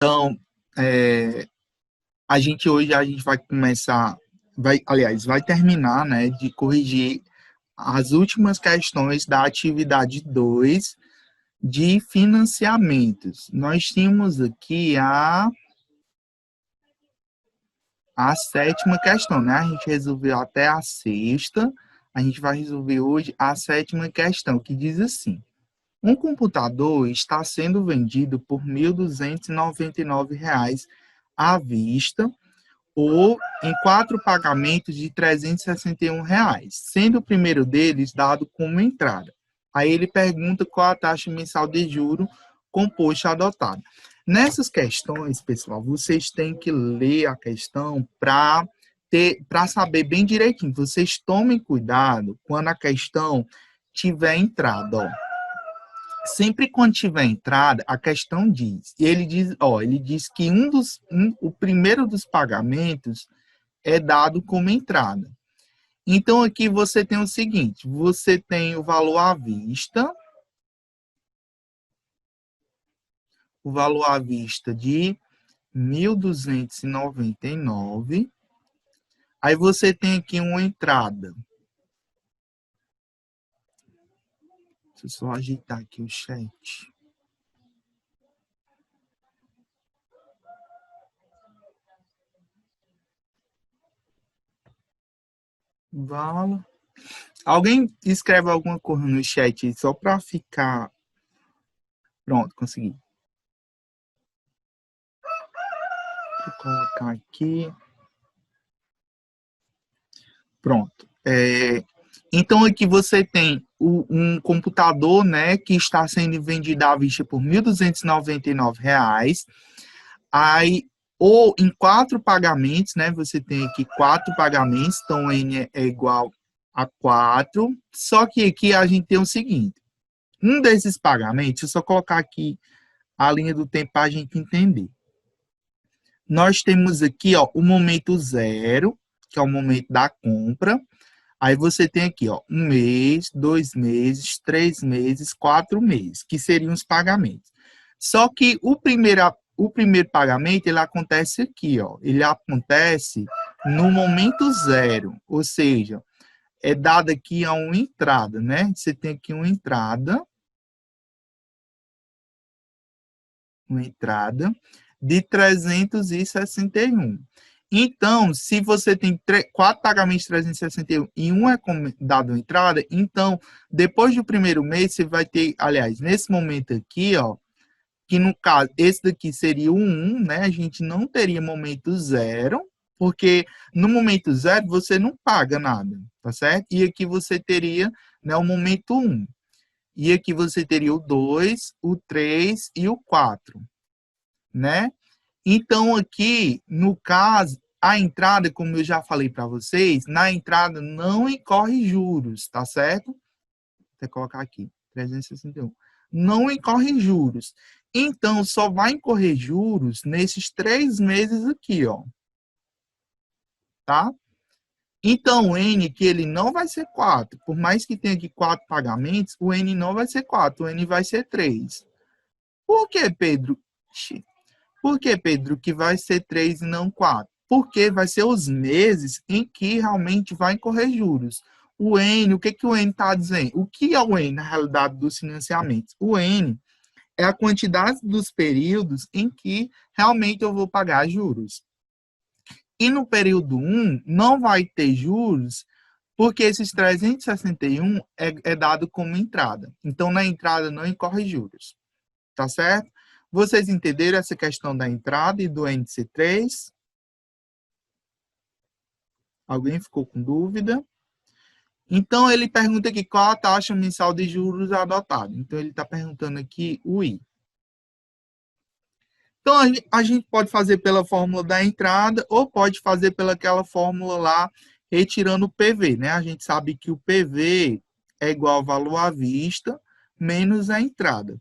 Então, hoje a gente vai começar, vai terminar, né, de corrigir as últimas questões da atividade 2 de financiamentos. Nós tínhamos aqui a sétima questão, né? A gente resolveu até a sexta, a gente vai resolver hoje a sétima questão, que diz assim: um computador está sendo vendido por R$ 1.299 à vista ou em 4 pagamentos de R$ 361, sendo o primeiro deles dado como entrada. Aí ele pergunta qual a taxa mensal de juro composta adotada. Nessas questões, pessoal, vocês têm que ler a questão para saber bem direitinho. Vocês tomem cuidado quando a questão tiver entrada, ó. Sempre quando tiver entrada, a questão diz, ele diz que o primeiro dos pagamentos é dado como entrada. Então, aqui você tem o seguinte, você tem o valor à vista, de 1.299. Aí você tem aqui uma entrada. Deixa eu só ajeitar aqui o chat. Vale. Alguém escreve alguma coisa no chat só para ficar... Pronto, consegui. Vou colocar aqui. Pronto. Então, aqui você tem um computador, né, que está sendo vendido à vista por R$ 1.299. Aí, ou em 4 pagamentos, né, você tem aqui 4 pagamentos, então N é igual a 4. Só que aqui a gente tem o seguinte, um desses pagamentos, deixa eu só colocar aqui a linha do tempo para a gente entender. Nós temos aqui, ó, o momento 0, que é o momento da compra. Aí você tem aqui, ó, 1 mês, 2 meses, 3 meses, 4 meses, que seriam os pagamentos. Só que o primeiro pagamento, ele acontece aqui, ó, ele acontece no momento 0, ou seja, é dado aqui a uma entrada, né? Você tem aqui uma entrada de 361. Então, se você tem 4 pagamentos de 361 e um é dado entrada, então, depois do primeiro mês, você vai ter, aliás, nesse momento aqui, ó, que no caso, esse daqui seria o 1, né? A gente não teria momento 0, porque no momento 0 você não paga nada, tá certo? E aqui você teria, né, o momento 1. E aqui você teria o 2, o 3 e o 4, né? Então, aqui, no caso, a entrada, como eu já falei para vocês, na entrada não incorre juros, tá certo? Vou colocar aqui, 361. Não incorre juros. Então, só vai incorrer juros nesses 3 meses aqui, ó. Tá? Então, o N, que ele não vai ser 4. Por mais que tenha aqui 4 pagamentos, o N não vai ser 4, o N vai ser 3. Por que, Pedro? Por que, Pedro, que vai ser 3 e não 4? Porque vai ser os meses em que realmente vai incorrer juros. O N, o que o N está dizendo? O que é o N, na realidade, dos financiamentos? O N é a quantidade dos períodos em que realmente eu vou pagar juros. E no período 1, não vai ter juros, porque esses 361 é dado como entrada. Então, na entrada não incorre juros. Tá certo? Vocês entenderam essa questão da entrada e do NC3? Alguém ficou com dúvida? Então, ele pergunta aqui qual a taxa mensal de juros adotada. Então, ele está perguntando aqui o I. Então, a gente pode fazer pela fórmula da entrada ou pode fazer pelaquela fórmula lá, retirando o PV, né? A gente sabe que o PV é igual ao valor à vista menos a entrada.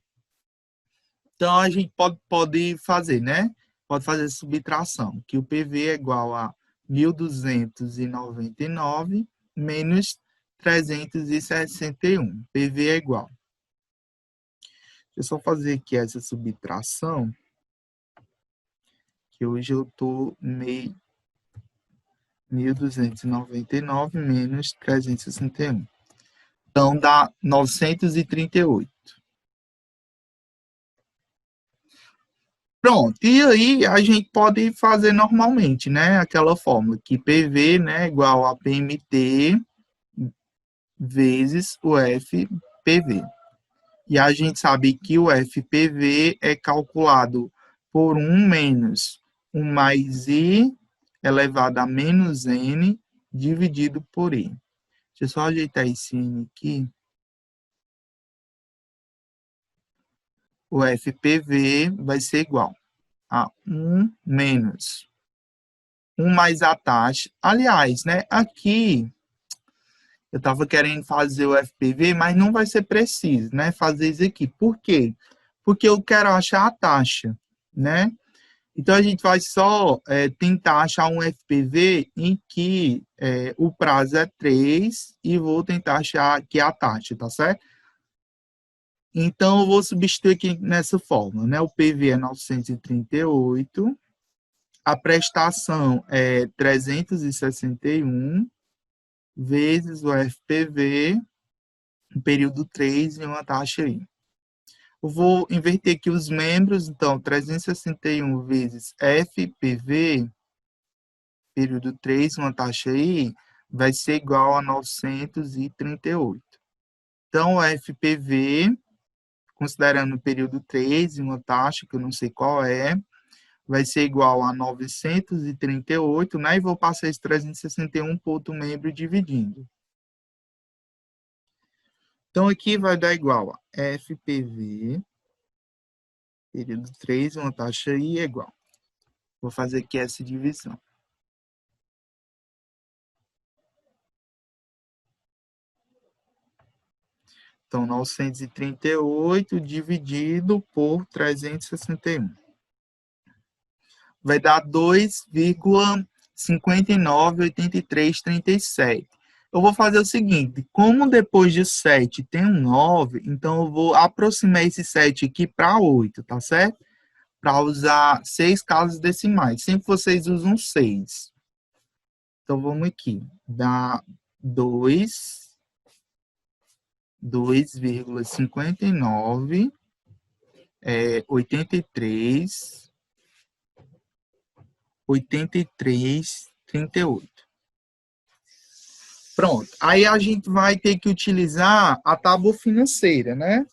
Então, a gente pode fazer, né? Pode fazer subtração, que o PV é igual a 1.299 menos 361. PV é igual. Deixa eu só fazer aqui essa subtração. que hoje eu estou 1.299 menos 361. Então, dá 938. Pronto, e aí a gente pode fazer normalmente, né? Aquela fórmula que PV, né, igual a PMT vezes o FPV. E a gente sabe que o FPV é calculado por 1 menos 1 mais I elevado a menos N dividido por I. Deixa eu só ajeitar esse N aqui. O FPV vai ser igual a 1 menos 1 mais a taxa. Aliás, né, aqui eu estava querendo fazer o FPV, mas não vai ser preciso, né, fazer isso aqui. Por quê? Porque eu quero achar a taxa, né? Então, a gente vai só tentar achar um FPV em que o prazo é 3 e vou tentar achar aqui a taxa, tá certo? Então, eu vou substituir aqui nessa forma, né? O PV é 938, a prestação é 361 vezes o FPV, período 3 e uma taxa aí. Eu vou inverter aqui os membros, então, 361 vezes FPV, período 3, uma taxa aí, vai ser igual a 938. Então, o FPV, considerando o período 3 e uma taxa que eu não sei qual é, vai ser igual a 938, né? E vou passar esse 361 por outro membro dividindo. Então, aqui vai dar igual a FPV, período 3, uma taxa I é igual. Vou fazer aqui essa divisão. Então, 938 dividido por 361. Vai dar 2,598337. Eu vou fazer o seguinte, como depois de 7 tem um 9, então eu vou aproximar esse 7 aqui para 8, tá certo? Para usar 6 casas decimais. Sempre vocês usam 6. Então, vamos aqui. Dá 2,59, 83, 38. Pronto. Aí a gente vai ter que utilizar a tábua financeira, né? A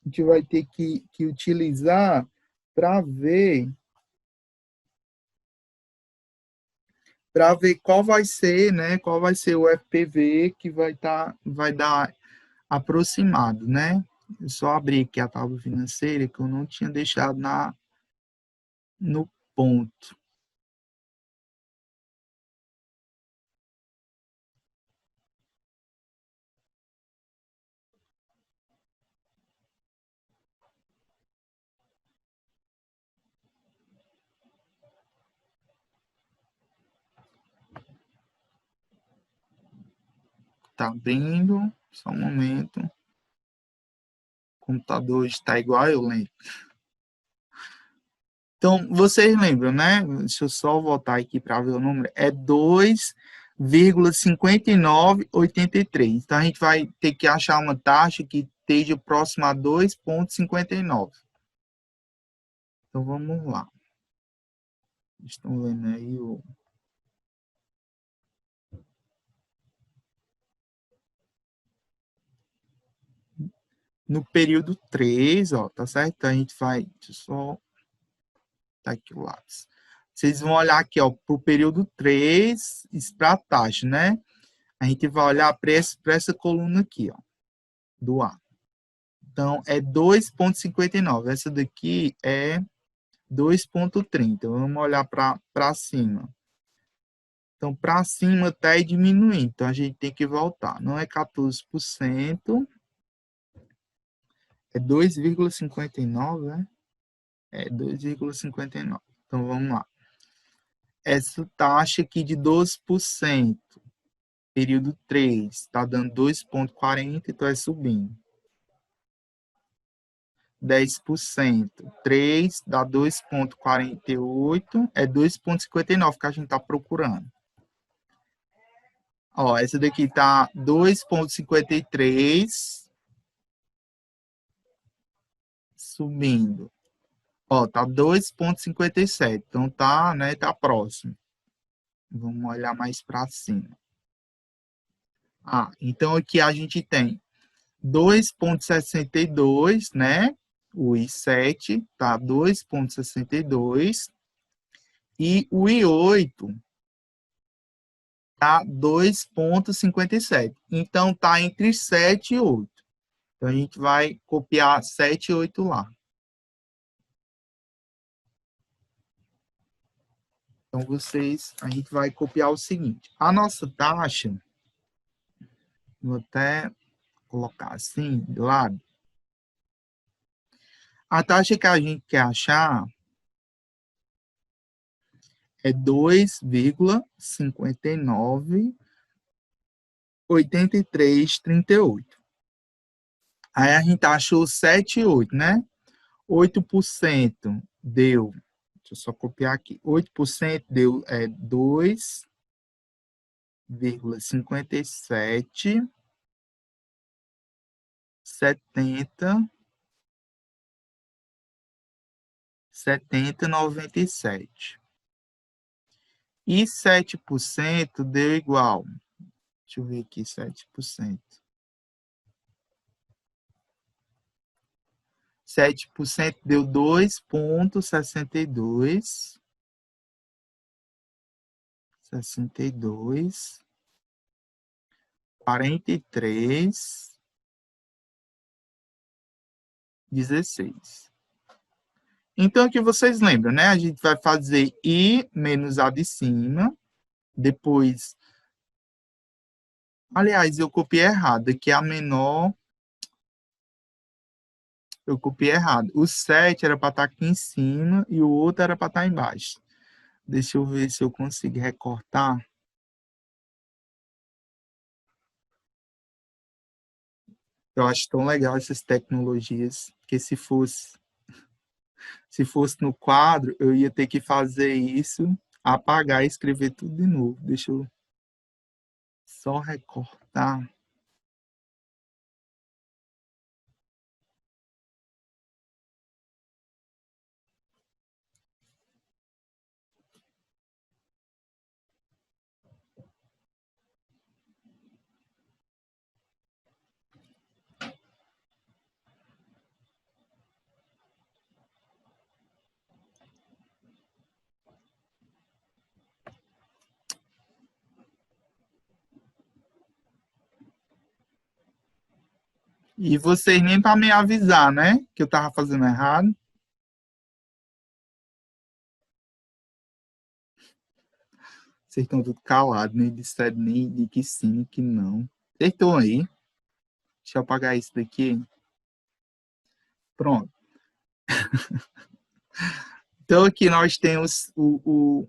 gente vai ter que utilizar para ver qual vai ser, né? Qual vai ser o FPV que vai dar aproximado, né? Eu só abri aqui a tábua financeira que eu não tinha deixado no ponto. Tá abrindo, só um momento. O computador está igual eu lembro. Então, vocês lembram, né? Deixa eu só voltar aqui para ver o número. É 2,5983. Então, a gente vai ter que achar uma taxa que esteja próxima a 2,59. Então, vamos lá. Estão vendo aí o... No período 3, ó, tá certo? Então, a gente vai... Deixa eu só... Tá aqui o lápis. Vocês vão olhar aqui, ó, para o período 3, para a taxa, né? A gente vai olhar para essa coluna aqui, ó, do A. Então, é 2,59. Essa daqui é 2,30. Vamos olhar para cima. Então, para cima está diminuindo. Então, a gente tem que voltar. Não é 14%. É 2,59, né? É 2,59. Então, vamos lá. Essa taxa aqui de 12%, período 3, está dando 2,40, então é subindo. 10%. 3 dá 2,48, é 2,59 que a gente está procurando. Ó, essa daqui tá 2,53, subindo. Ó, tá 2,57, então tá, né, tá próximo. Vamos olhar mais para cima. Ah, então aqui a gente tem 2,62, né? O I7 tá 2,62 e o I8 tá 2,57. Então tá entre 7 e 8. Então a gente vai copiar 7 e 8 lá. Então a gente vai copiar o seguinte: a nossa taxa, vou até colocar assim de lado. A taxa que a gente quer achar é 2,598338. Aí a gente achou 7,8, né? 8% deu, deixa eu só copiar aqui, 8% deu 2,57, 70,97. E 7% deu igual. Deixa eu ver aqui, 7%. 7% deu 2,62. 62. 43. 16. Então, aqui vocês lembram, né? A gente vai fazer I menos A de cima. Depois... Aliás, eu copiei errado. Aqui é a menor... Eu copiei errado. O 7 era para estar aqui em cima e o outro era para estar embaixo. Deixa eu ver se eu consigo recortar. Eu acho tão legal essas tecnologias, que se fosse no quadro, eu ia ter que fazer isso, apagar e escrever tudo de novo. Deixa eu só recortar. E vocês nem para me avisar, né? Que eu estava fazendo errado. Vocês estão tudo calados, nem disseram nem de que sim, que não. Vocês estão aí. Deixa eu apagar isso daqui. Pronto. Então, aqui nós temos o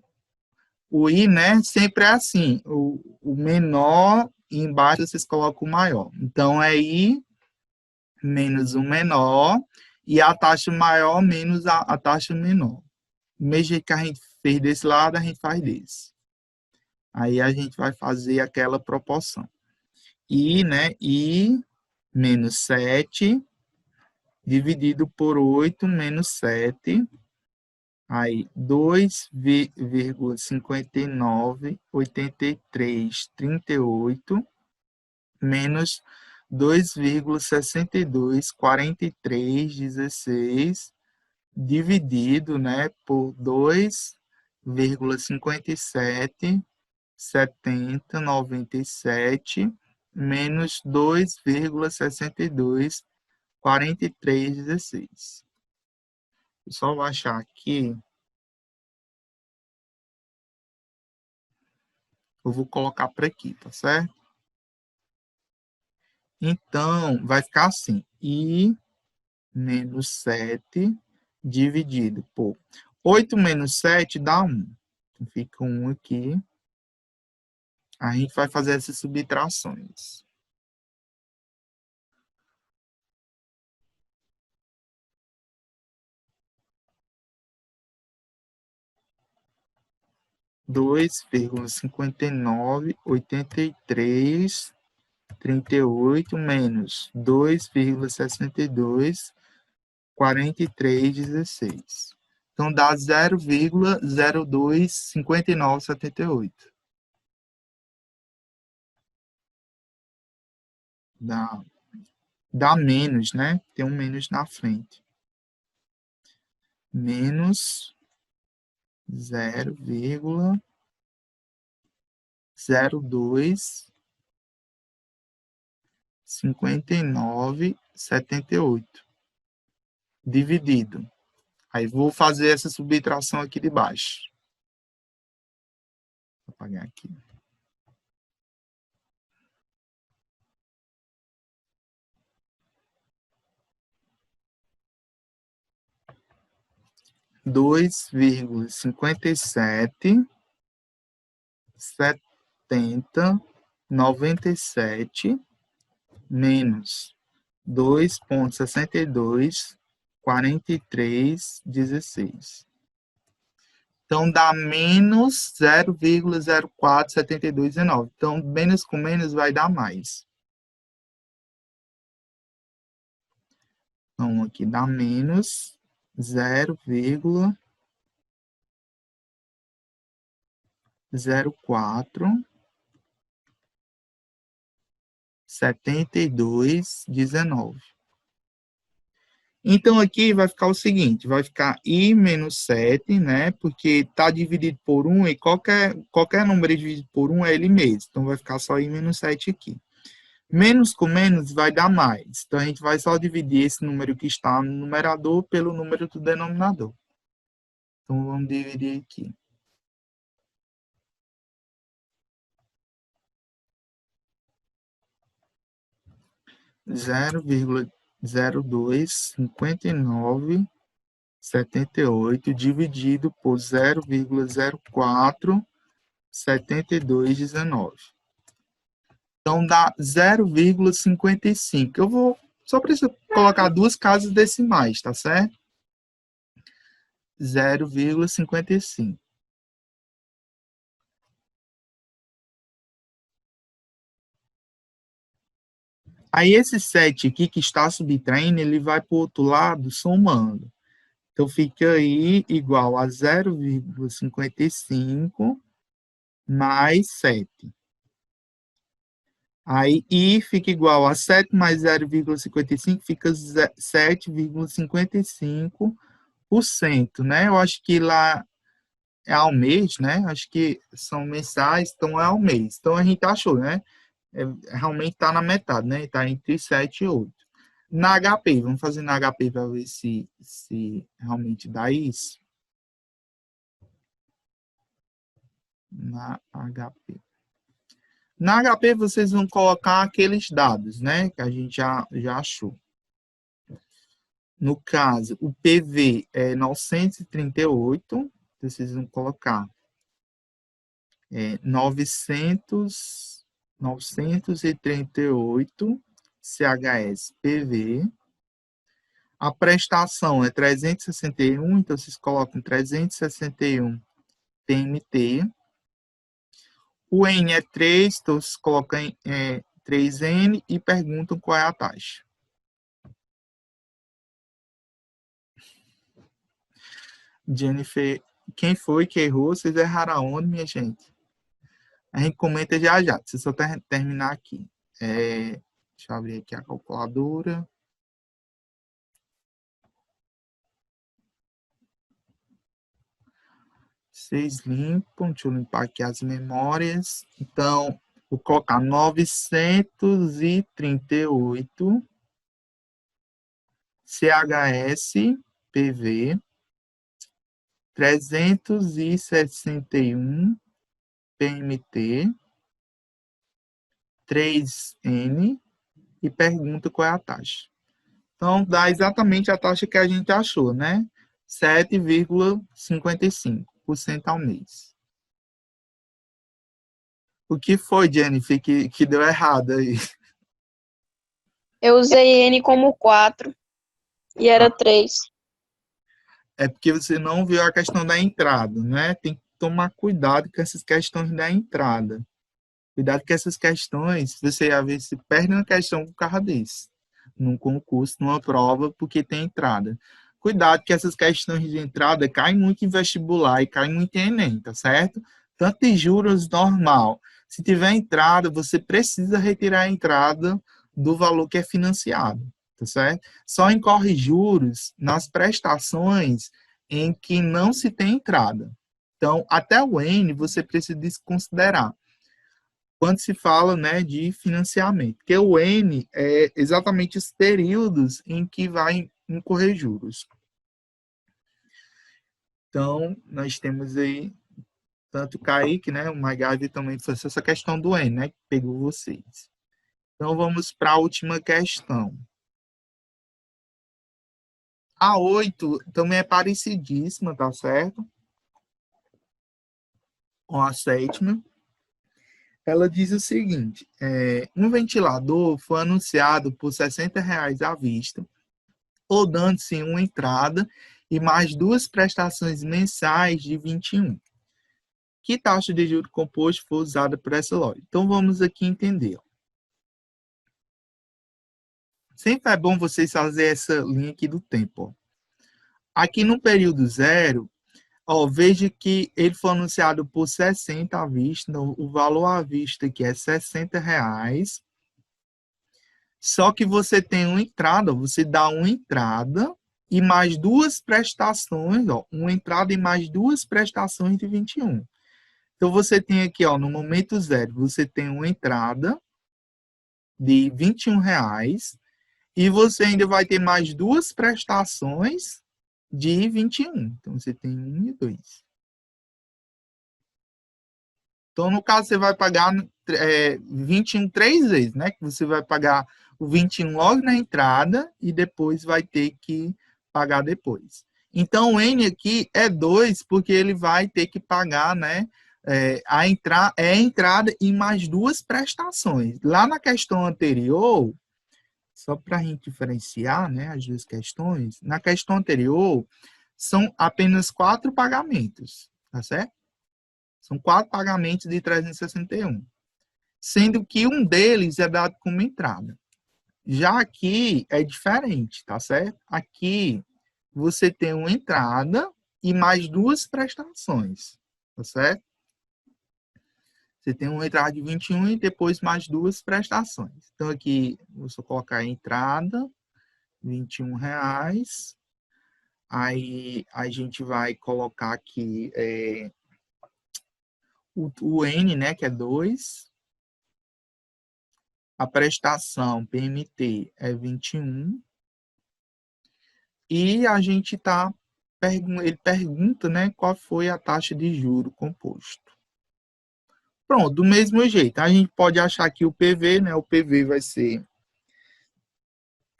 I, né? Sempre é assim. O menor e embaixo vocês colocam o maior. Então, é I menos o menor e a taxa maior menos a taxa menor. Do mesmo jeito que a gente fez desse lado, a gente faz desse. Aí a gente vai fazer aquela proporção. I, né? I menos 7 dividido por 8 menos 7. Aí, 2,598338 menos 2,624316 dividido, né, por 2,577097 menos 2,624316. Eu só vou achar aqui. Eu vou colocar para aqui, tá certo? Então, vai ficar assim. I menos 7 dividido por 8 menos 7 dá 1. Então, fica 1 aqui. A gente vai fazer essas subtrações. 2,598338 menos 2,624316. Então, dá 0,025978. Dá menos, né? Tem um menos na frente. Menos 0,025978 dividido. Aí vou fazer essa subtração aqui de baixo. Vou apagar aqui. Dois vírgula 57,70,97 menos 2,624316. Então, dá menos 0,047219. Então, menos com menos vai dar mais. Então, aqui dá menos 0,047219. Então, aqui vai ficar o seguinte, vai ficar I menos 7, né? Porque está dividido por 1 e qualquer número dividido por 1 é ele mesmo. Então, vai ficar só I menos 7 aqui. Menos com menos vai dar mais. Então, a gente vai só dividir esse número que está no numerador pelo número do denominador. Então, vamos dividir aqui. Zero vírgula 0,025978 dividido por 0,047219. Então, dá 0,55. Eu vou só preciso colocar duas casas decimais, tá certo? 0,55. Aí, esse 7 aqui que está subtraindo, ele vai para o outro lado somando. Então, fica aí igual a 0,55 mais 7. Aí, I fica igual a 7 mais 0,55, fica 7,55%, né? Eu acho que lá é ao mês, né? Acho que são mensais, então é ao mês. Então, a gente achou, né? Realmente está na metade, né? Está entre 7 e 8. Na HP, vamos fazer na HP para ver se realmente dá isso. Na HP. Na HP, vocês vão colocar aqueles dados, né? Que a gente já achou. No caso, o PV é 938, vocês vão colocar 938 CHS PV. A prestação é 361, então vocês colocam 361 TMT. O N é 3, então vocês colocam 3N e perguntam qual é a taxa. Jennifer, quem foi que errou? Vocês erraram aonde, minha gente? A gente comenta já já, deixa eu só terminar aqui. Deixa eu abrir aqui a calculadora. Vocês limpam, deixa eu limpar aqui as memórias. Então, vou colocar 938 CHS PV, 361 PMT, 3N e pergunta qual é a taxa. Então, dá exatamente a taxa que a gente achou, né? 7,55% ao mês. O que foi, Jennifer, que deu errado aí? Eu usei N como 4 e era 3. É porque você não viu a questão da entrada, né? tomar cuidado com essas questões da entrada. Cuidado com essas questões, você às vezes se perde uma questão por causa disso. Num concurso, numa prova, porque tem entrada. Cuidado que essas questões de entrada caem muito em vestibular e caem muito em Enem, tá certo? Tanto de juros normal. Se tiver entrada, você precisa retirar a entrada do valor que é financiado, tá certo? Só incorre juros nas prestações em que não se tem entrada. Então, até o N você precisa desconsiderar quando se fala, né, de financiamento, porque o N é exatamente os períodos em que vai incorrer juros. Então, nós temos aí tanto o Kaique, né, o MacGyver também fez essa questão do N, né, que pegou vocês. Então, vamos para a última questão. A 8 também é parecidíssima, tá certo? Com a sétima. Ela diz o seguinte, um ventilador foi anunciado por R$ 60 à vista, ou dando-se uma entrada e mais duas prestações mensais de 21. Que taxa de juros composto foi usada por essa loja? Então, vamos aqui entender. Sempre é bom vocês fazerem essa linha aqui do tempo. Ó. Aqui no período zero, veja que ele foi anunciado por 60 à vista, então, o valor à vista aqui é R$ 60, só que você tem uma entrada, você dá uma entrada e mais duas prestações, uma entrada e mais duas prestações de 21. Então, você tem aqui, no momento zero, você tem uma entrada de R$ 21 e você ainda vai ter mais duas prestações de 21. Então, você tem 1 e 2. Então, no caso, você vai pagar 21 três vezes, né? Que você vai pagar o 21 logo na entrada e depois vai ter que pagar depois. Então, o N aqui é 2, porque ele vai ter que pagar, né? A entrada e mais duas prestações. Lá na questão anterior, só para a gente diferenciar, né, as duas questões, na questão anterior, são apenas 4 pagamentos, tá certo? São 4 pagamentos de 361, sendo que um deles é dado como entrada. Já aqui é diferente, tá certo? Aqui você tem uma entrada e mais duas prestações, tá certo? Você tem uma entrada de 21 e depois mais duas prestações. Então, aqui, vou só colocar a entrada, R$ 21. Aí, a gente vai colocar aqui o N, né, que é 2. A prestação PMT é 21. E a gente ele pergunta, né, qual foi a taxa de juro composto. Pronto, do mesmo jeito, a gente pode achar que o PV, né, o PV vai ser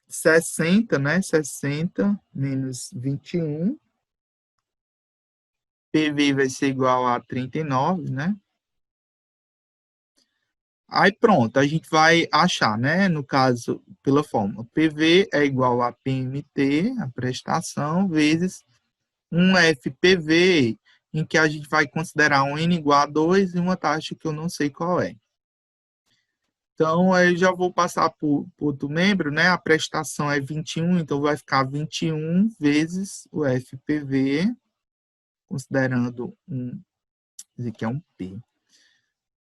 60, né, 60 menos 21. PV vai ser igual a 39, né? Aí pronto, a gente vai achar, né, no caso, pela fórmula, PV é igual a PMT, a prestação, vezes um FPV, em que a gente vai considerar um N igual a 2 e uma taxa que eu não sei qual é. Então, eu já vou passar por outro membro, né? A prestação é 21, então vai ficar 21 vezes o FPV, considerando dizer que é um P.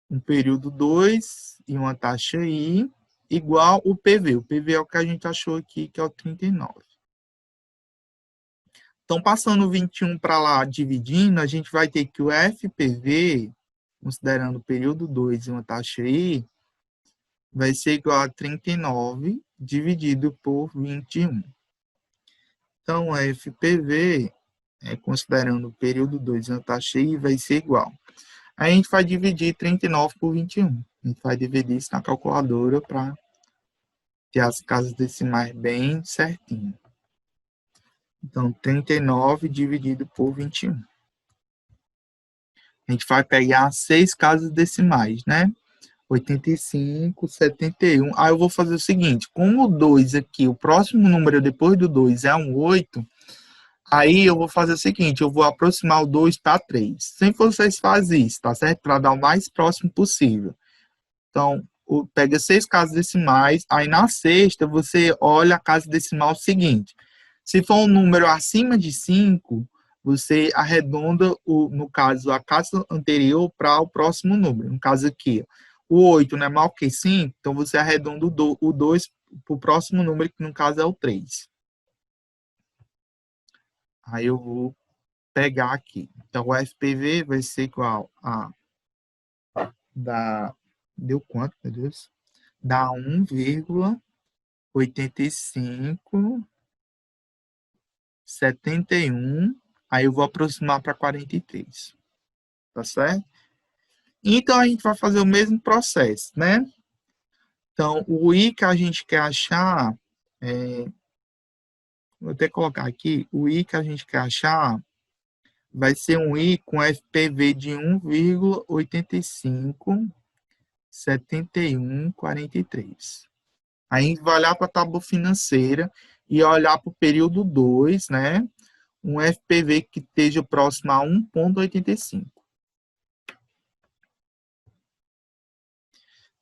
Um período 2 e uma taxa I, igual o PV. O PV é o que a gente achou aqui, que é o 39. Então, passando o 21 para lá, dividindo, a gente vai ter que o FPV, considerando o período 2 e uma taxa I, vai ser igual a 39 dividido por 21. Então, a FPV, considerando o período 2 e uma taxa I, vai ser igual. Aí a gente vai dividir 39 por 21. A gente vai dividir isso na calculadora para ter as casas decimais bem certinho. Então, 39 dividido por 21. A gente vai pegar 6 casas decimais, né? 85, 71. Aí eu vou fazer o seguinte, como o 2 aqui, o próximo número depois do 2 é um 8, Aí eu vou fazer o seguinte, eu vou aproximar o 2 para 3. Sempre vocês fazem isso, tá certo? Para dar o mais próximo possível. Então, pega 6 casas decimais, aí na sexta você olha a casa decimal seguinte. Se for um número acima de 5, você arredonda, no caso, a casa anterior para o próximo número. No caso aqui, o 8 não é maior que 5, então você arredonda o 2 para o próximo número, que no caso é o 3. Aí eu vou pegar aqui. Então, o FPV vai ser igual a... Deu quanto, meu Deus? Dá 1,8571. Aí eu vou aproximar para 43. Tá certo? Então, a gente vai fazer o mesmo processo, né? Então, o I que a gente quer achar, vou até colocar aqui, o I que a gente quer achar vai ser um I com FPV de 1,857143. Aí a gente vai olhar para a tábua financeira e olhar para o período 2, né? Um FPV que esteja próximo a 1,85.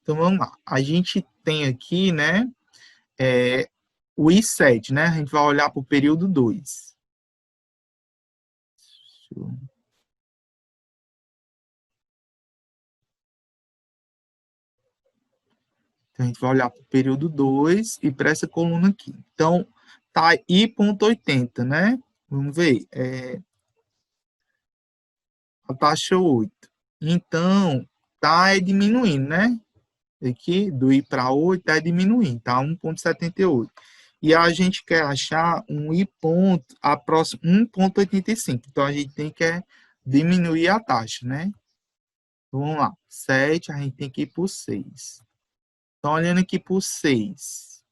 Então, vamos lá. A gente tem aqui, né, o I7, né? A gente vai olhar para o período 2. Então, a gente vai olhar para o período 2 e para essa coluna aqui. Então, tá I,80, né? Vamos ver. A taxa 8. Então, tá diminuindo, né? Aqui, do I para 8, está diminuindo, tá? 1,78. E a gente quer achar um I ponto, próximo 1,85. Então, a gente tem que diminuir a taxa, né? Então, vamos lá. 7, a gente tem que ir por 6. Então, olhando aqui por 6.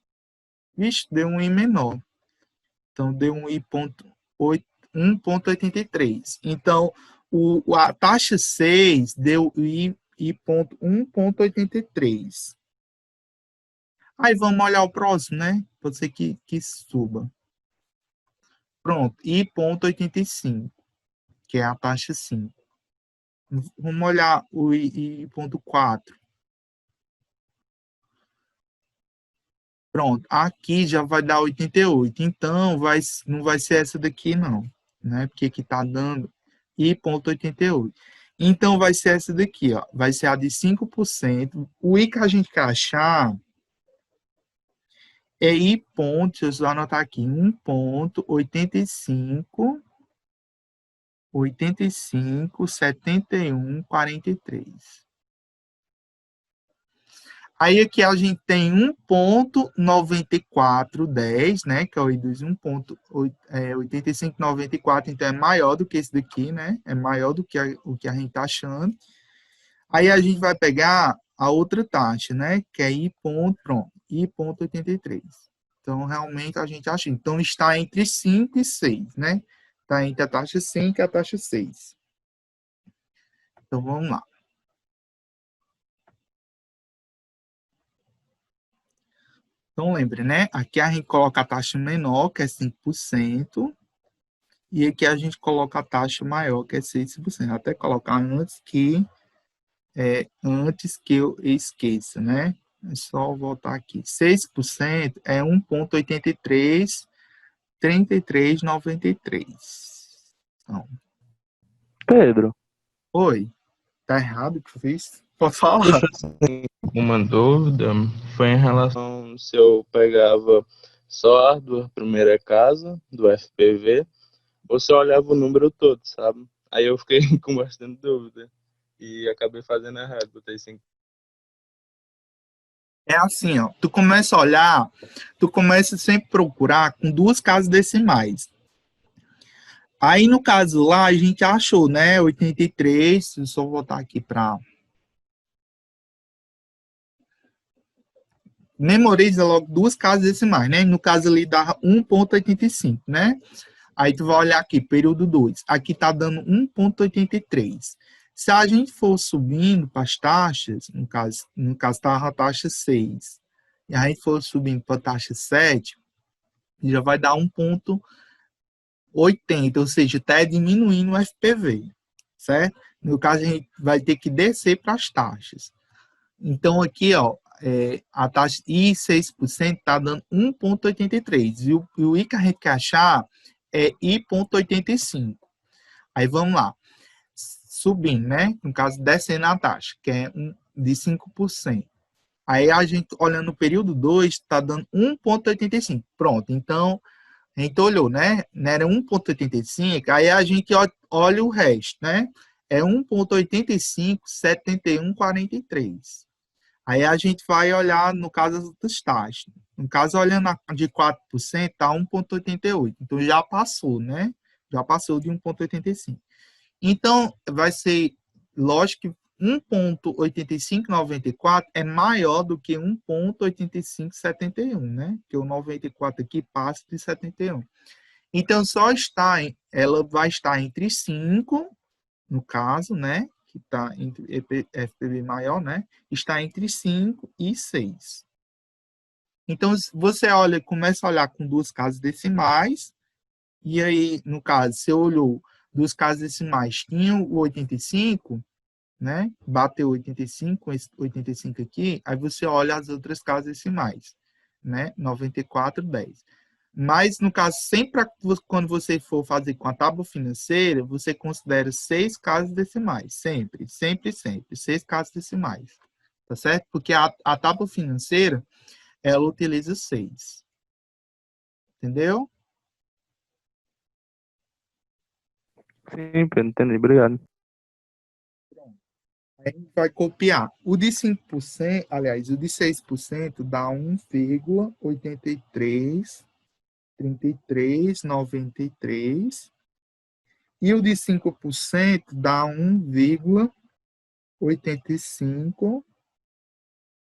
Vixe, deu um I menor. Então, deu um I ponto 1,83. Então, a taxa 6 deu I ponto 1,83. Aí vamos olhar o próximo, né? Pode ser que suba. Pronto, I,85, que é a taxa 5. Vamos olhar o I,4. Pronto, aqui já vai dar 88. Então, não vai ser essa daqui, não. Né? Porque aqui está dando I,88. Então, vai ser essa daqui, ó. Vai ser a de 5%. O I que a gente quer achar é I ponto, deixa eu anotar aqui, 1,85, 85, 71, 43. Aí aqui a gente tem 1,9410, né? Que é o I dos 1,8594, então é maior do que esse daqui, né? É maior do que o que a gente está achando. Aí a gente vai pegar a outra taxa, né? Que é I,83. Então, realmente, a gente acha. Então, está entre 5 e 6, né? Está entre a taxa 5 e a taxa 6. Então, vamos lá. Então, lembre, né? Aqui a gente coloca a taxa menor, que é 5%, e aqui a gente coloca a taxa maior, que é 6%. Até colocar antes que eu esqueça, né? É só voltar aqui. 6% é 1,83, 33,93. Então, Pedro, oi, tá errado o que eu fiz? Pode falar. deixa assim, uma dúvida. Foi em relação se eu pegava só a do primeira casa, do FPV, ou se eu olhava o número todo, sabe? Aí eu fiquei com bastante dúvida e acabei fazendo errado, botei 5. É assim, ó, tu começa a olhar, tu começa sempre a procurar com 2 casas decimais. Aí, no caso lá, a gente achou, né, 83, eu só voltar aqui para... Memoriza logo 2 casas decimais, né? No caso ali dá 1,85, né? Aí tu vai olhar aqui, período 2. Aqui tá dando 1,83. Se a gente for subindo para as taxas, no caso tá a taxa 6, e a gente for subindo para a taxa 7, já vai dar 80, ou seja, está diminuindo o FPV, certo? No caso, a gente vai ter que descer para as taxas. Então, aqui, ó, a taxa I 6% está dando 1,83. E o I que a gente quer achar é I,85. Aí, vamos lá. Subindo, né? No caso, descendo a taxa, que é de 5%. Aí, a gente, olhando o período 2, está dando 1,85. Pronto, então, a gente olhou, né? Era 1,85, aí a gente olha o resto, né? É 1,85, 71, 43. Aí a gente vai olhar, no caso, das taxas. No caso, olhando a de 4%, está 1,88. Então, já passou, né? Já passou de 1,85. Então, vai ser, lógico que 1,8594 é maior do que 1,8571, né? Porque o 94 aqui passa de 71. Então, ela vai estar entre 5, no caso, né? Que está entre FPV maior, né? Está entre 5 e 6. Então, você começa a olhar com duas casas decimais, e aí, no caso, você olhou duas casas decimais, tinha o 85, né? Bateu 85, esse 85 aqui, aí você olha as outras casas decimais, né? 94, 10. Mas, no caso, sempre quando você for fazer com a tábua financeira, você considera 6 casas decimais. Sempre, sempre, sempre. 6 casas decimais. Tá certo? Porque a tábua financeira, ela utiliza 6. Entendeu? Sim, Pedro, entendi. Obrigado. Aí a gente vai copiar. O de 5%, aliás, o de 6% dá 1,83, 33,93. E o de 5% dá 1,85.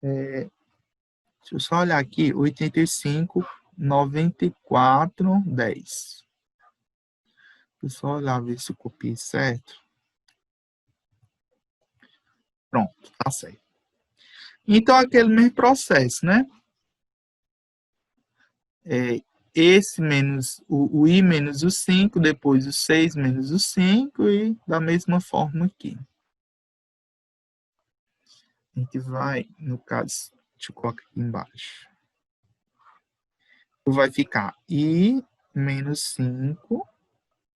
Deixa eu só olhar aqui, 85, 94, 10. Deixa eu só olhar, ver se eu copiei certo. Pronto, tá certo. Então, aquele mesmo processo, né? Esse menos o I menos o 5, depois o 6 menos o 5 e da mesma forma aqui. A gente vai, no caso, deixa eu colocar aqui embaixo. Vai ficar I menos 5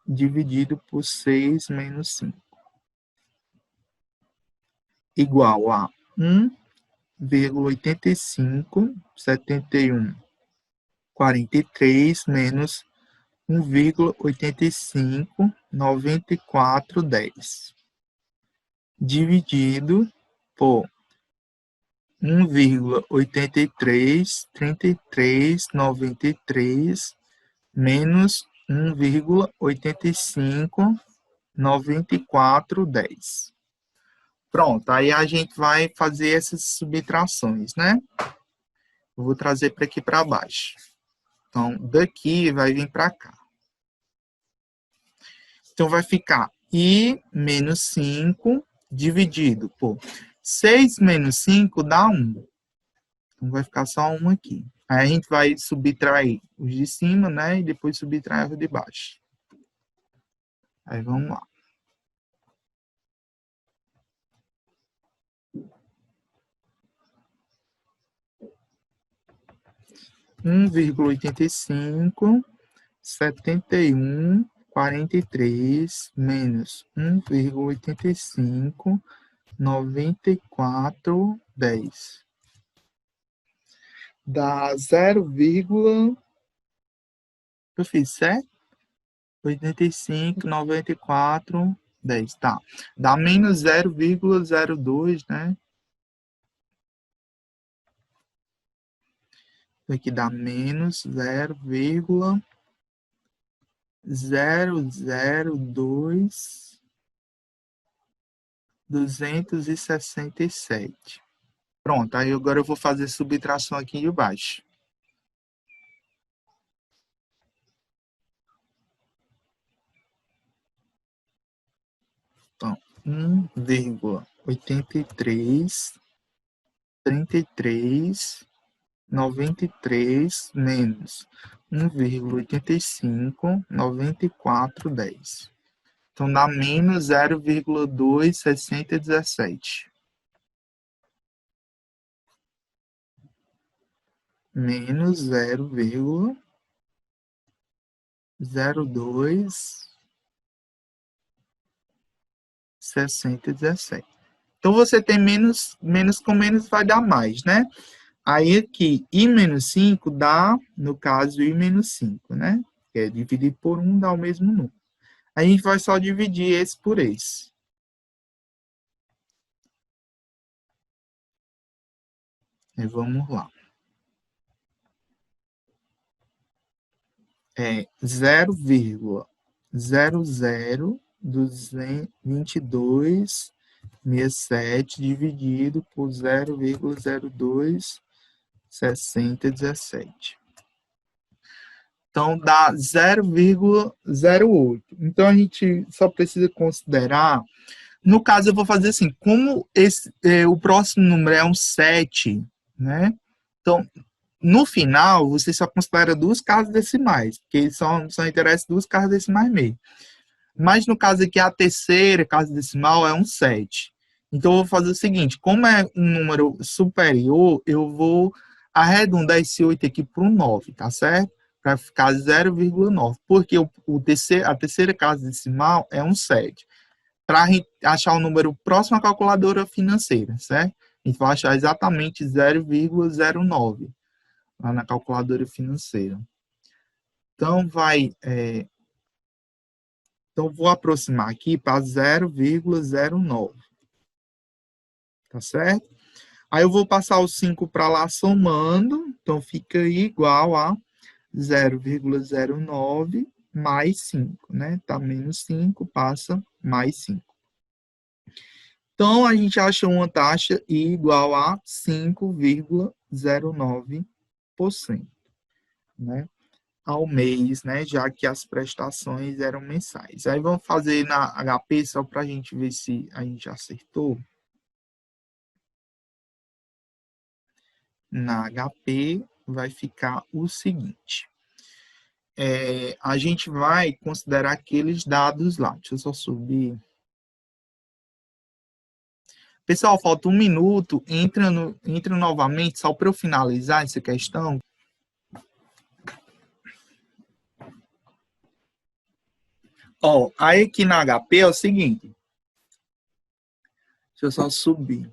dividido por 6 menos 5 igual a 1,85, 71, 43 menos 1,85, 94, 10. Dividido por 1,83, 33, 93 menos 1,85, 94, 10. Pronto, aí a gente vai fazer essas subtrações, né? Eu vou trazer para aqui para baixo. Então, daqui vai vir para cá. Então, vai ficar I menos 5 dividido por 6 menos 5 dá 1. Então, vai ficar só 1 aqui. Aí a gente vai subtrair os de cima, né? E depois subtrair os de baixo. Aí, vamos lá. 1,85, 71, 43 menos 1,85, 94, 10. Dá 0, eu fiz certo? 85, 94, 10. Tá. Dá menos 0,02, né? Aqui dá menos 0,002, 267. Pronto, aí agora eu vou fazer subtração aqui de baixo. Então, 1,83, 33 93 menos 1,85, 94,10. Então, dá menos 0,26017. Menos 0,026017. Então, você tem menos com menos vai dar mais, né? Aí aqui, I menos 5 dá, no caso, I menos 5, né? Que é dividir por 1 dá o mesmo número. A gente vai só dividir esse por esse. E vamos lá. É 0,002267 dividido por 0,026017. Então, dá 0,08. Então, a gente só precisa considerar... No caso, eu vou fazer assim, como o próximo número é um 7, né? Então, no final, você só considera duas casas decimais, porque só interessa duas casas decimais mesmo. Mas no caso aqui, a terceira casa decimal é um 7. Então, eu vou fazer o seguinte, como é um número superior, eu vou arredondar esse 8 aqui para um 9, tá certo? Para ficar 0,9, porque a terceira casa decimal é um 7. Para achar o número próximo à calculadora financeira, certo? A gente vai achar exatamente 0,09 lá na calculadora financeira. Então, então, vou aproximar aqui para 0,09. Tá certo? Aí, eu vou passar o 5 para lá somando. Então, fica igual a 0,09 mais 5, né? Tá menos 5, passa mais 5. Então, a gente acha uma taxa igual a 5,09%, né? Ao mês, né? Já que as prestações eram mensais. Aí, vamos fazer na HP só para a gente ver se a gente acertou. Na HP vai ficar o seguinte. A gente vai considerar aqueles dados lá. Deixa eu só subir. Pessoal, falta 1 minuto. Entra novamente, só para eu finalizar essa questão. Ó, aí aqui na HP é o seguinte. Deixa eu só subir.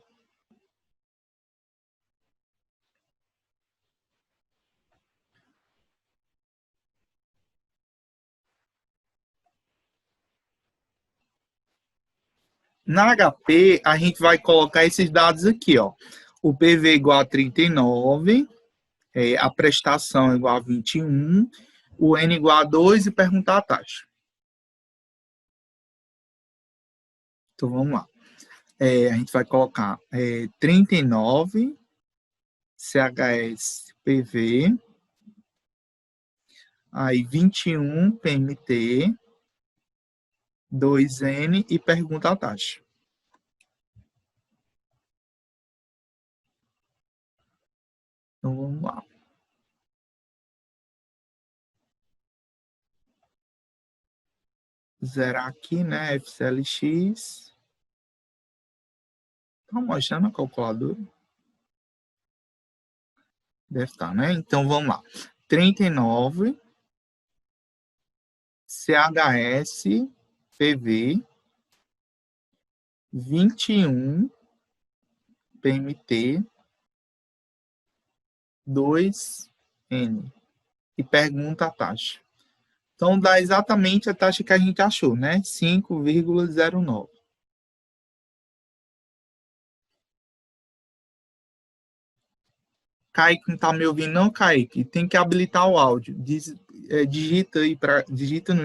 Na HP, a gente vai colocar esses dados aqui, ó. O PV igual a 39, a prestação igual a 21, o N igual a 2 e perguntar a taxa. Então, vamos lá. A gente vai colocar 39, CHS PV, aí 21 PMT, 2N e pergunta a taxa. Então, vamos lá. Zerar aqui, né? FCLX. Tá mostrando a calculadora? Deve estar, né? Então, vamos lá. 39, CHS, PV, 21, PMT, 2N. E pergunta a taxa. Então, dá exatamente a taxa que a gente achou, né? 5,09. Kaique, não está me ouvindo, não, Kaique? Tem que habilitar o áudio. Digita aí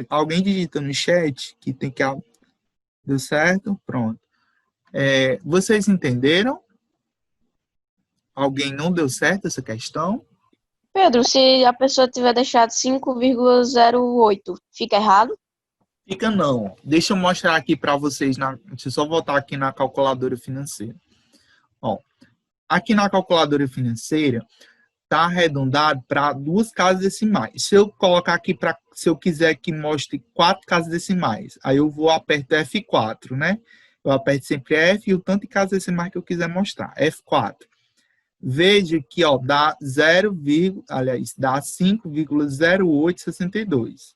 alguém digita no chat que tem que... Deu certo? Pronto. Vocês entenderam? Alguém não deu certo essa questão? Pedro, se a pessoa tiver deixado 5,08, fica errado? Fica não. Deixa eu mostrar aqui para vocês. Deixa eu só voltar aqui na calculadora financeira. Ó, aqui na calculadora financeira, está arredondado para 2 casas decimais. Se eu colocar aqui, se eu quiser que mostre 4 casas decimais, aí eu vou aperto F4, né? Eu aperto sempre F e o tanto de casas decimais que eu quiser mostrar, F4. Veja que ó, dá 5,0862.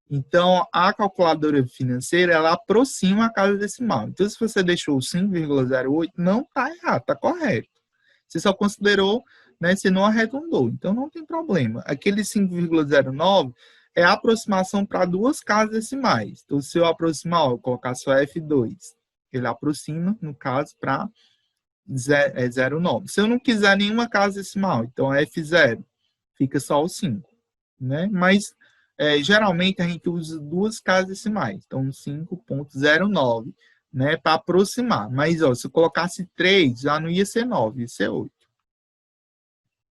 Então, a calculadora financeira, ela aproxima a casa decimal. Então, se você deixou 5,08, não está errado, está correto. Você só considerou, né, você não arredondou, então não tem problema. Aquele 5,09 é a aproximação para 2 casas decimais. Então, se eu aproximar, eu colocar só F2, ele aproxima, no caso, para 0,9. Se eu não quiser nenhuma casa decimal, então é F0, fica só o 5, né? Mas geralmente a gente usa 2 casas decimais, então 5,09, né, para aproximar. Mas ó, se eu colocasse 3, já não ia ser 9, ia ser 8.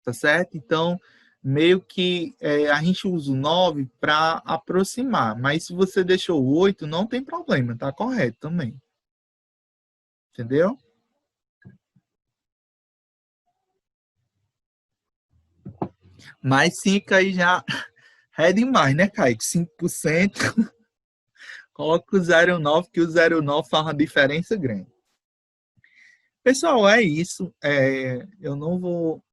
Tá certo? Então, meio que a gente usa o 9 para aproximar, mas se você deixou o 8, não tem problema, tá correto também. Entendeu? Mas 5 aí já é demais, né, Kaique? 5%. Coloca o 0,9, que o 0,9 faz uma diferença grande. Pessoal, é isso. Eu não vou